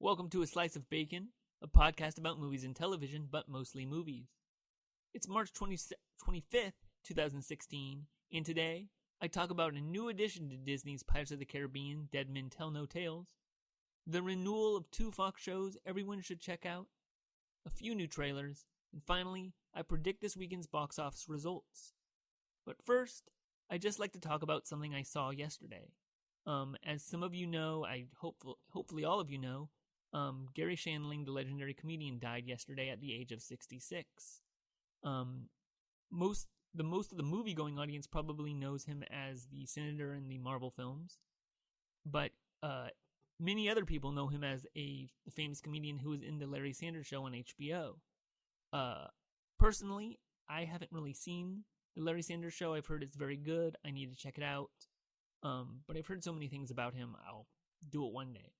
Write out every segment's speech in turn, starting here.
Welcome to A Slice of Bacon, a podcast about movies and television, but mostly movies. It's March 25th, 2016, and today I talk about a new addition to Disney's Pirates of the Caribbean, Dead Men Tell No Tales, the renewal of two Fox shows everyone should check out, a few new trailers, and finally, I predict this weekend's box office results. But first, I'd just like to talk about something I saw yesterday. As some of you know, hopefully all of you know, Gary Shandling, the legendary comedian, died yesterday at the age of 66. Most of the movie-going audience probably knows him as the Senator in the Marvel films, but many other people know him as the famous comedian who was in the Larry Sanders Show on HBO. Personally, I haven't really seen the Larry Sanders Show. I've heard it's very good. I need to check it out. But I've heard so many things about him, I'll do it one day.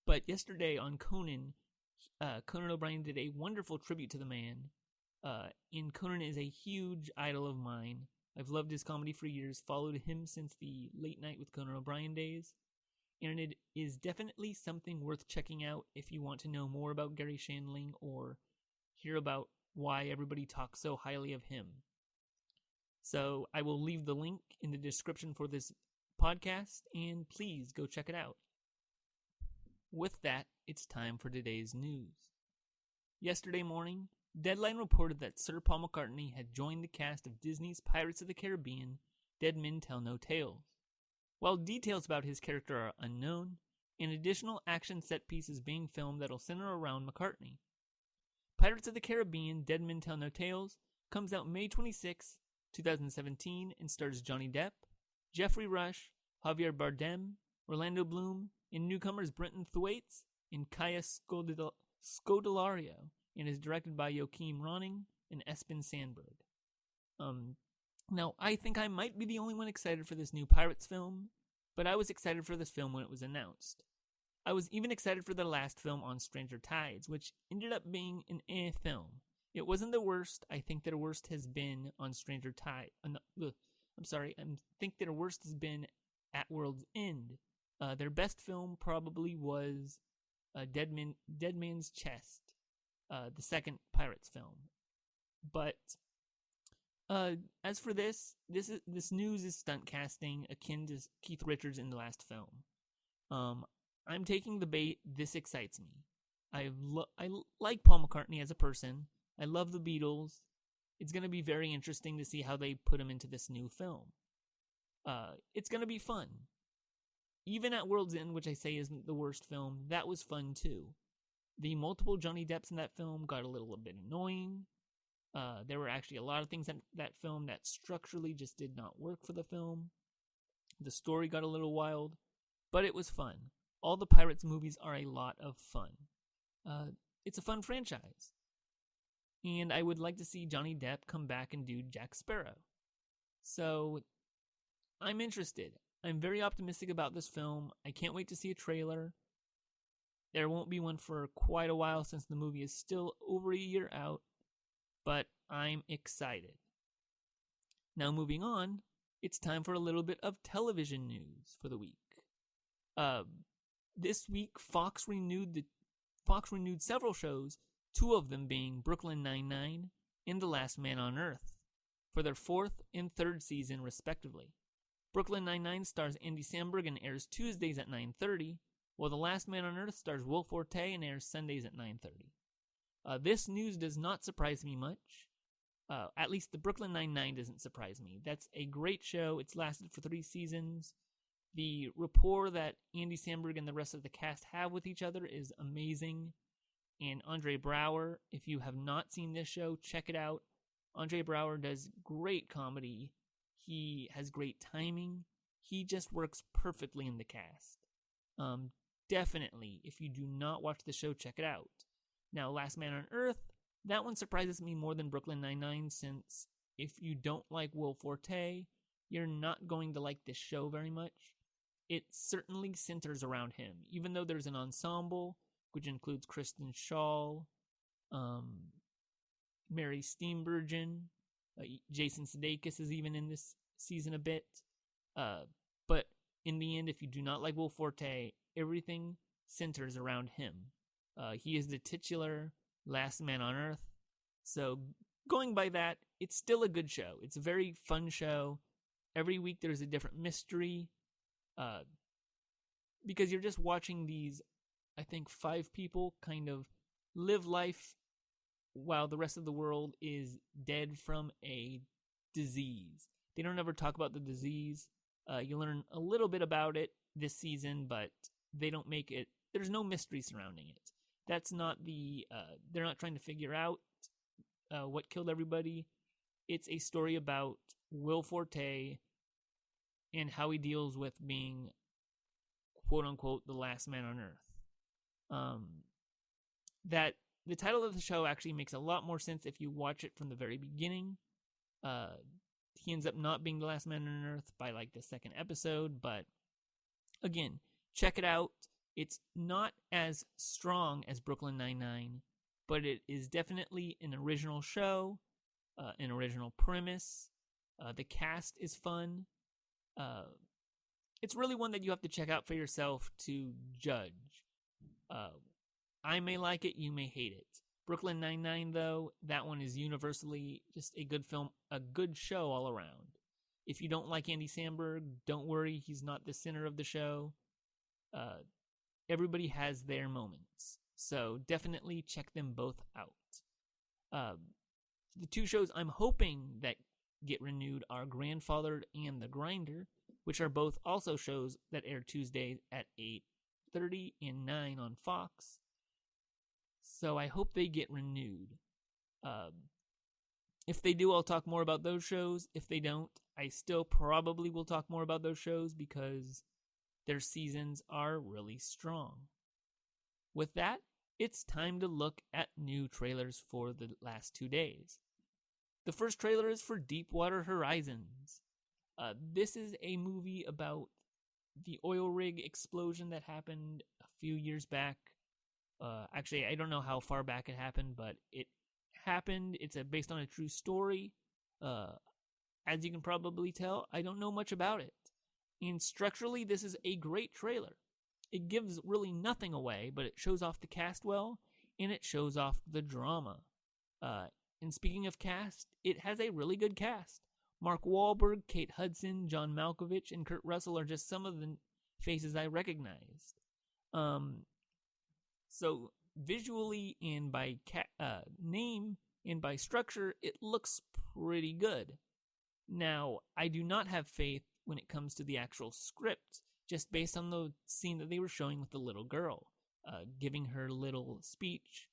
But yesterday on Conan, Conan O'Brien did a wonderful tribute to the man. And Conan is a huge idol of mine. I've loved his comedy for years, followed him since the Late Night with Conan O'Brien days. And it is definitely something worth checking out if you want to know more about Gary Shandling or hear about why everybody talks so highly of him. So I will leave the link in the description for this podcast, and please go check it out. With that, it's time for today's news. Yesterday morning, Deadline reported that Sir Paul McCartney had joined the cast of Disney's Pirates of the Caribbean, Dead Men Tell No Tales. While details about his character are unknown, an additional action set piece is being filmed that'll center around McCartney. Pirates of the Caribbean, Dead Men Tell No Tales comes out May 26, 2017, and stars Johnny Depp, Jeffrey Rush, Javier Bardem, Orlando Bloom, and newcomers Brenton Thwaites and Kaya Scodelario, and is directed by Joachim Ronning and Espen Sandberg. Now, I think I might be the only one excited for this new Pirates film, but I was excited for this film when it was announced. I was even excited for the last film On Stranger Tides, which ended up being an film. It wasn't the worst. I think their worst has been on Stranger Tides. I think their worst has been At World's End. Their best film probably was Dead Man's Chest, the second Pirates film. But as for this news is stunt casting akin to Keith Richards in the last film. I'm taking the bait. This excites me. I like Paul McCartney as a person. I love the Beatles. It's going to be very interesting to see how they put him into this new film. It's going to be fun. Even At World's End, which I say isn't the worst film, that was fun too. The multiple Johnny Depps in that film got a little bit annoying. There were actually a lot of things in that film that structurally just did not work for the film. The story got a little wild, but it was fun. All the Pirates movies are a lot of fun. It's a fun franchise. And I would like to see Johnny Depp come back and do Jack Sparrow. So, I'm interested. I'm very optimistic about this film. I can't wait to see a trailer. There won't be one for quite a while since the movie is still over a year out, but I'm excited. Now moving on, it's time for a little bit of television news for the week. This week, Fox renewed several shows, two of them being Brooklyn Nine-Nine and The Last Man on Earth, for their fourth and third season respectively. Brooklyn Nine-Nine stars Andy Samberg and airs Tuesdays at 9:30, while The Last Man on Earth stars Will Forte and airs Sundays at 9:30. This news does not surprise me much. At least the Brooklyn Nine-Nine doesn't surprise me. That's a great show. It's lasted for 3 seasons. The rapport that Andy Samberg and the rest of the cast have with each other is amazing. And Andre Braugher, if you have not seen this show, check it out. Andre Braugher does great comedy. He has great timing. He just works perfectly in the cast. Definitely, if you do not watch the show, check it out. Now, Last Man on Earth, that one surprises me more than Brooklyn Nine-Nine, since if you don't like Will Forte, you're not going to like this show very much. It certainly centers around him, even though there's an ensemble, which includes Kristen Schaal, Mary Steenburgen, Jason Sudeikis is even in this season a bit. But in the end, if you do not like Will Forte, everything centers around him. He is the titular last man on Earth. So going by that, it's still a good show. It's a very fun show. Every week there's a different mystery. Because you're just watching these, I think, 5 people kind of live life while the rest of the world is dead from a disease. They don't ever talk about the disease. You learn a little bit about it this season, but they don't make it. There's no mystery surrounding it. That's not the. They're not trying to figure out what killed everybody. It's a story about Will Forte and how he deals with being, quote unquote, the last man on Earth. That the title of the show actually makes a lot more sense if you watch it from the very beginning. He ends up not being the last man on Earth by like the second episode, but again, check it out. It's not as strong as Brooklyn Nine-Nine, but it is definitely an original show, an original premise. The cast is fun. It's really one that you have to check out for yourself to judge. I may like it, you may hate it. Brooklyn Nine-Nine, though, that one is universally just a good film, a good show all around. If you don't like Andy Samberg, don't worry, he's not the center of the show. Everybody has their moments, so definitely check them both out. The 2 shows I'm hoping that get renewed are Grandfathered and The Grinder, which are both also shows that air Tuesdays at 8:30 and 9 on Fox. So I hope they get renewed. If they do, I'll talk more about those shows. If they don't, I still probably will talk more about those shows because their seasons are really strong. With that, it's time to look at new trailers for the last 2 days. The first trailer is for Deepwater Horizons. This is a movie about the oil rig explosion that happened a few years back. Actually, I don't know how far back it happened, but it happened. It's based on a true story. As you can probably tell, I don't know much about it. And structurally, this is a great trailer. It gives really nothing away, but it shows off the cast well, and it shows off the drama. And speaking of cast, it has a really good cast. Mark Wahlberg, Kate Hudson, John Malkovich, and Kurt Russell are just some of the faces I recognized. So visually and by name and by structure, it looks pretty good. Now, I do not have faith when it comes to the actual script, just based on the scene that they were showing with the little girl, giving her little speech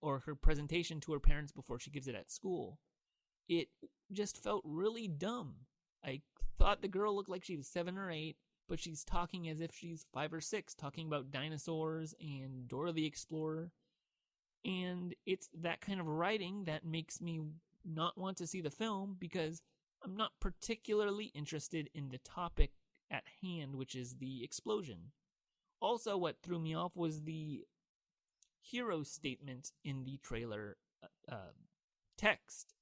or her presentation to her parents before she gives it at school. It just felt really dumb. I thought the girl looked like she was 7 or 8, but she's talking as if she's 5 or 6, talking about dinosaurs and Dora the Explorer. And it's that kind of writing that makes me not want to see the film because I'm not particularly interested in the topic at hand, which is the explosion. Also, what threw me off was the hero statement in the trailer text.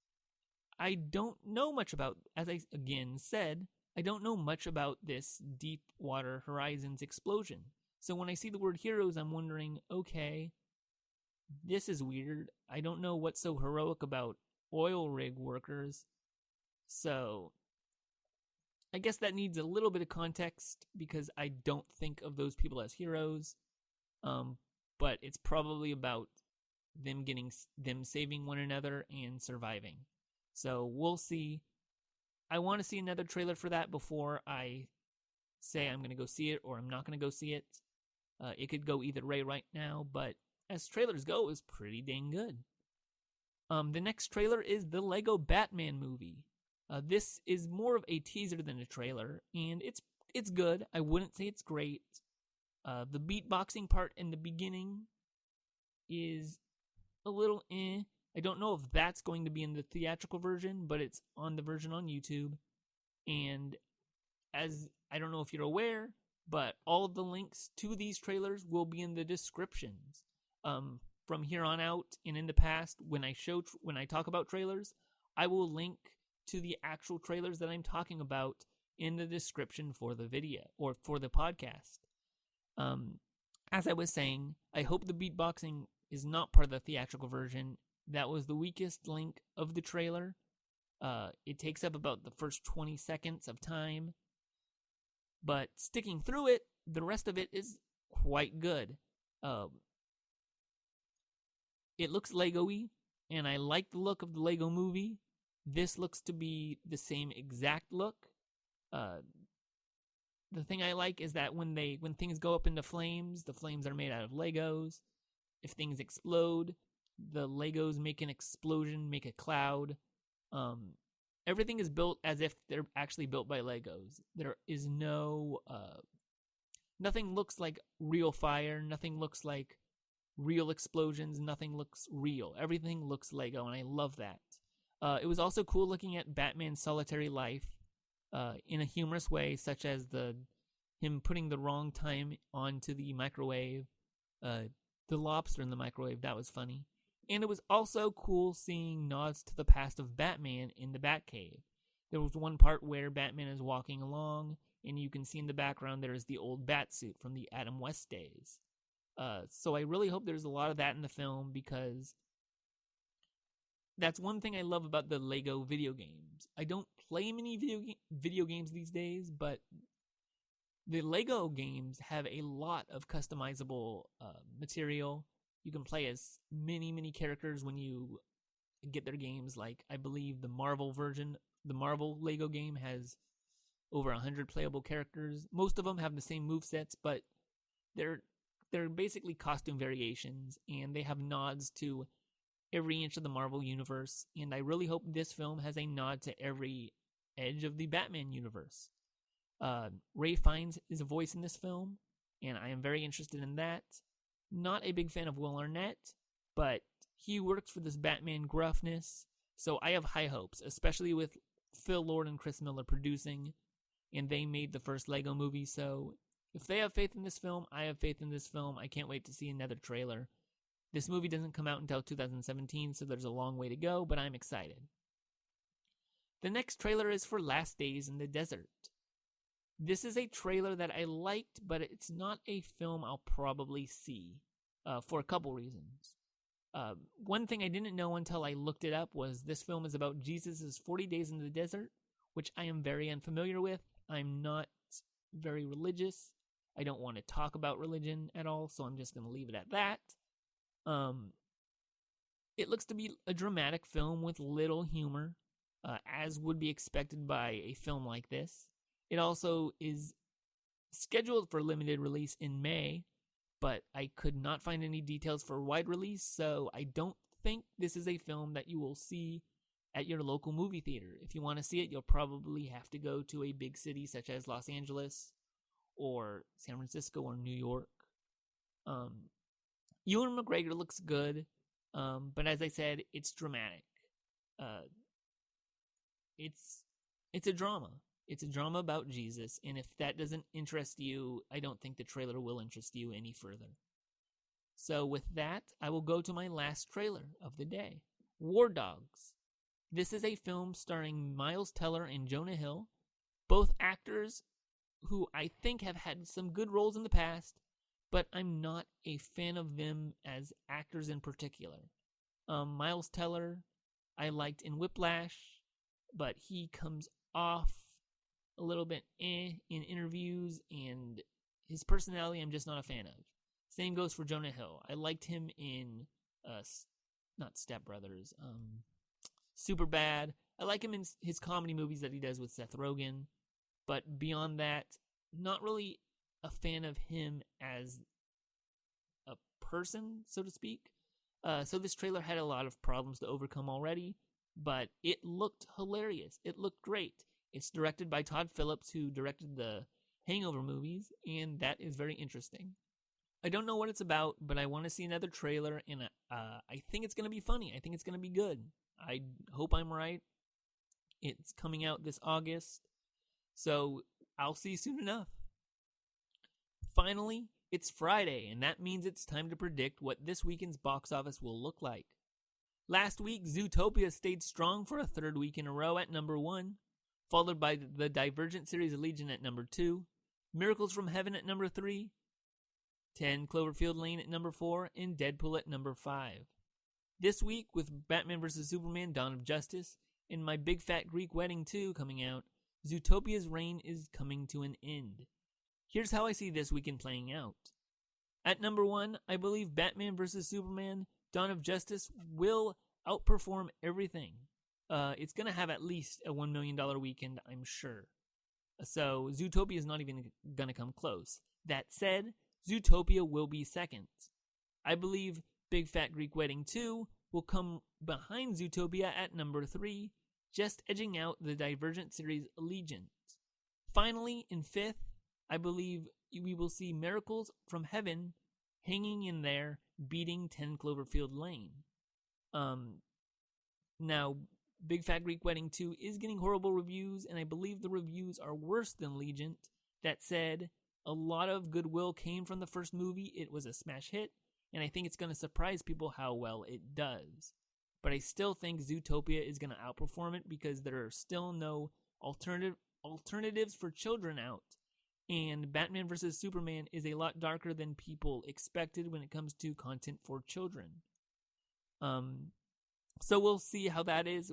I don't know much about, as I again said, I don't know much about this Deepwater Horizons explosion. So when I see the word heroes, I'm wondering, okay, this is weird. I don't know what's so heroic about oil rig workers. So I guess that needs a little bit of context because I don't think of those people as heroes. But it's probably about them saving one another and surviving. So we'll see. I want to see another trailer for that before I say I'm going to go see it or I'm not going to go see it. It could go either way right now, but as trailers go, it's pretty dang good. The next trailer is the Lego Batman movie. This is more of a teaser than a trailer, and it's good. I wouldn't say it's great. The beatboxing part in the beginning is a little eh. I don't know if that's going to be in the theatrical version, but it's on the version on YouTube. And as I don't know if you're aware, but all of the links to these trailers will be in the descriptions. From here on out and in the past, when I talk about trailers, I will link to the actual trailers that I'm talking about in the description for the video or for the podcast. As I was saying, I hope the beatboxing is not part of the theatrical version. That was the weakest link of the trailer. It takes up about the first 20 seconds of time, but sticking through it, the rest of it is quite good. It looks Lego-y, and I like the look of the Lego movie. This looks to be the same exact look. The thing I like is that when things go up into flames, the flames are made out of Legos. If things explode, the Legos make an explosion, make a cloud. Everything is built as if they're actually built by Legos. There is nothing looks like real fire. Nothing looks like real explosions. Nothing looks real. Everything looks Lego, and I love that. It was also cool looking at Batman's solitary life in a humorous way, such as him putting the wrong time onto the microwave, the lobster in the microwave. That was funny. And it was also cool seeing nods to the past of Batman in the Batcave. There was one part where Batman is walking along, and you can see in the background there is the old Batsuit from the Adam West days. So I really hope there's a lot of that in the film, because that's one thing I love about the Lego video games. I don't play many video games these days, but the Lego games have a lot of customizable material. You can play as many characters when you get their games. Like, I believe the Marvel Lego game has over 100 playable characters. Most of them have the same movesets, but they're basically costume variations, and they have nods to every inch of the Marvel universe, and I really hope this film has a nod to every edge of the Batman universe. Ray Fiennes is a voice in this film, and I am very interested in that. Not a big fan of Will Arnett, but he works for this Batman gruffness, so I have high hopes, especially with Phil Lord and Chris Miller producing, and they made the first Lego movie, so if they have faith in this film, I have faith in this film. I can't wait to see another trailer. This movie doesn't come out until 2017, so there's a long way to go, but I'm excited. The next trailer is for Last Days in the Desert. This is a trailer that I liked, but it's not a film I'll probably see for a couple reasons. One thing I didn't know until I looked it up was this film is about Jesus' 40 days in the desert, which I am very unfamiliar with. I'm not very religious. I don't want to talk about religion at all, so I'm just going to leave it at that. It looks to be a dramatic film with little humor, as would be expected by a film like this. It also is scheduled for limited release in May, but I could not find any details for wide release, so I don't think this is a film that you will see at your local movie theater. If you want to see it, you'll probably have to go to a big city such as Los Angeles or San Francisco or New York. Ewan McGregor looks good, but as I said, it's dramatic. It's a drama. It's a drama about Jesus, and if that doesn't interest you, I don't think the trailer will interest you any further. So with that, I will go to my last trailer of the day, War Dogs. This is a film starring Miles Teller and Jonah Hill, both actors who I think have had some good roles in the past, but I'm not a fan of them as actors in particular. Miles Teller, I liked in Whiplash, but he comes off a little bit in interviews, and his personality I'm just not a fan of. Same goes for Jonah Hill. I liked him in, not Step Brothers, Superbad. I like him in his comedy movies that he does with Seth Rogen, but beyond that, not really a fan of him as a person, so to speak. So this trailer had a lot of problems to overcome already, but it looked hilarious. It looked great. It's directed by Todd Phillips, who directed the Hangover movies, and that is very interesting. I don't know what it's about, but I want to see another trailer, and I think it's going to be funny. I think it's going to be good. I hope I'm right. It's coming out this August, so I'll see you soon enough. Finally, it's Friday, and that means it's time to predict what this weekend's box office will look like. Last week, Zootopia stayed strong for a third week in a row at number 1, followed by the Divergent series Legion at number 2, Miracles from Heaven at number 3, 10 Cloverfield Lane at number 4, and Deadpool at number 5. This week, with Batman vs. Superman Dawn of Justice and My Big Fat Greek Wedding 2 coming out, Zootopia's reign is coming to an end. Here's how I see this weekend playing out. At number 1, I believe Batman vs. Superman Dawn of Justice will outperform everything. It's going to have at least a $1 million weekend, I'm sure. So Zootopia is not even going to come close. That said, Zootopia will be second. I believe Big Fat Greek Wedding 2 will come behind Zootopia at number 3, just edging out the Divergent series Allegiant. Finally, in 5th, I believe we will see Miracles from Heaven hanging in there, beating 10 Cloverfield Lane. Now, Big Fat Greek Wedding 2 is getting horrible reviews, and I believe the reviews are worse than Allegiant. That said, a lot of goodwill came from the first movie. It was a smash hit, and I think it's going to surprise people how well it does. But I still think Zootopia is going to outperform it because there are still no alternatives for children out. And Batman vs. Superman is a lot darker than people expected when it comes to content for children. So we'll see how that is.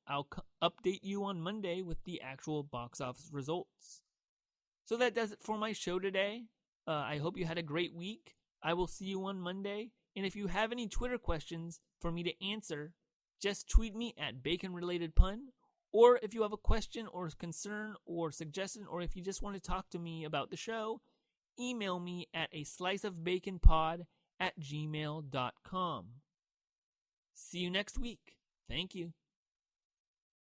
I'll update you on Monday with the actual box office results. So that does it for my show today. I hope you had a great week. I will see you on Monday. And if you have any Twitter questions for me to answer, just tweet me at BaconRelatedPun. Or if you have a question or concern or suggestion, or if you just want to talk to me about the show, email me at asliceofbaconpod@gmail.com. See you next week. Thank you.